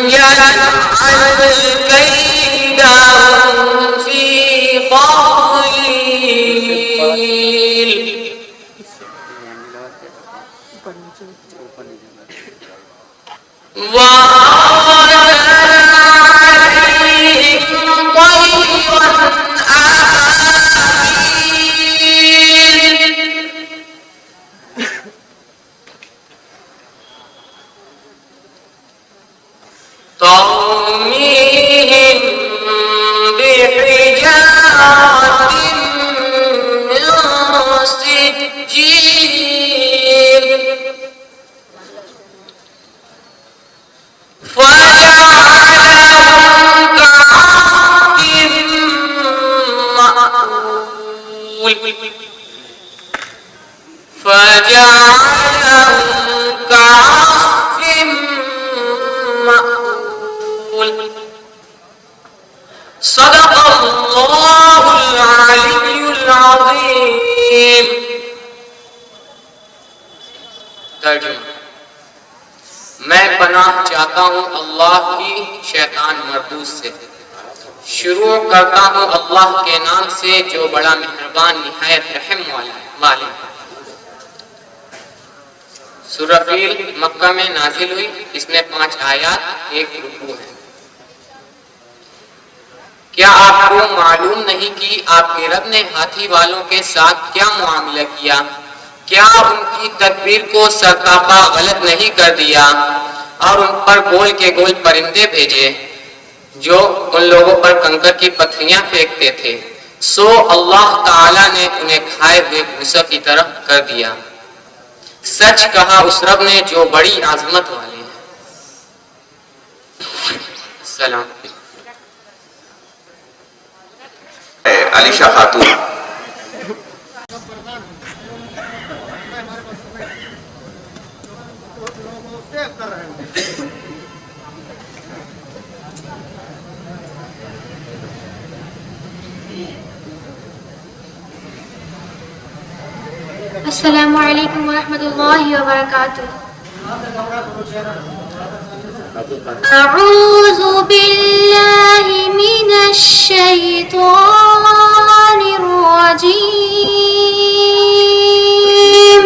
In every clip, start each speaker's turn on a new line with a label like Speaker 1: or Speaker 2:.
Speaker 1: يجعل كيدهم في تضليل وأرسل عليهم طيرا أبابيل ترميهم بحجارة من سجيل فجعلهم كعصف مأكول صدق الله العلي العظيم. तर्जुमा, मैं पनाह चाहता हूँ अल्लाह की शैतान मरदूस से। शुरू करता हूँ अल्लाह के नाम से जो बड़ा मेहरबान निहायत रहम वाला है। सूरह फील मक्का में नाजिल हुई। इसमें 5 आयत, 1 रुकू है। क्या आपको मालूम नहीं कि आपके रब ने हाथी वालों के साथ क्या मुआमला किया? क्या उनकी तदबीर को सरतापा गलत नहीं कर दिया और उन पर गोल के गोल परिंदे भेजे जो उन लोगों पर कंकर की पत्थरियां फेंकते थे? सो अल्लाह ताला ने उन्हें खाए हुए भूसा की तरह कर दिया। सच कहा उस रब ने जो बड़ी आजमत वाले हैं। सलाम।
Speaker 2: अलीशा खातून।
Speaker 3: अस्सलामु अलैकुम वरहमतुल्लाहि वबरकातुह। अऊज़ु बिल्लाहि मिनश शैतानिर रजीम।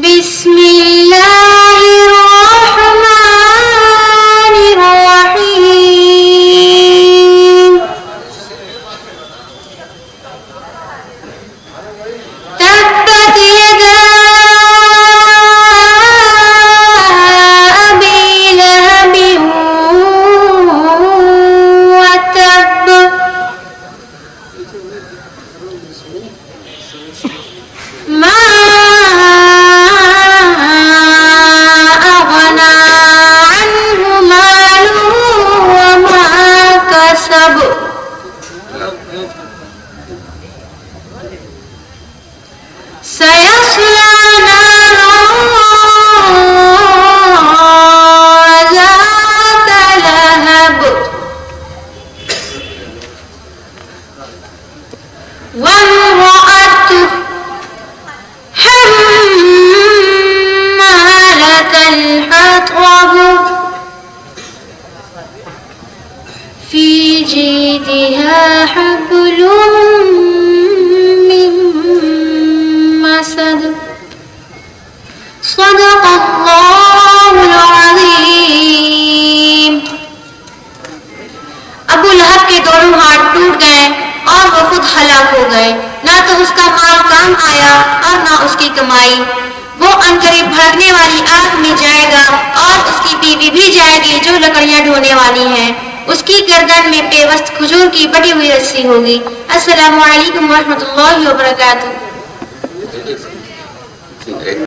Speaker 3: बिस्मिल्लाहिर रहमानिर रहीम। तब्बत यदा في جيدها حبل من مسد صدق الله العظيम। अबू लहब के दोनों हाथ टूट गए और वो खुद हलाक हो गए। ना तो उसका माल काम आया और ना उसकी कमाई। वो अनकरीब भड़कने वाली आग में जाएगा और उसकी बीवी भी जाएगी जो लकड़ियां ढोने वाली हैं। उसकी गर्दन में पेवस्त खजूर की बटी हुई रस्सी होगी। अस्सलामु अलैकुम वरहमतुल्लाहि वबरकातुह।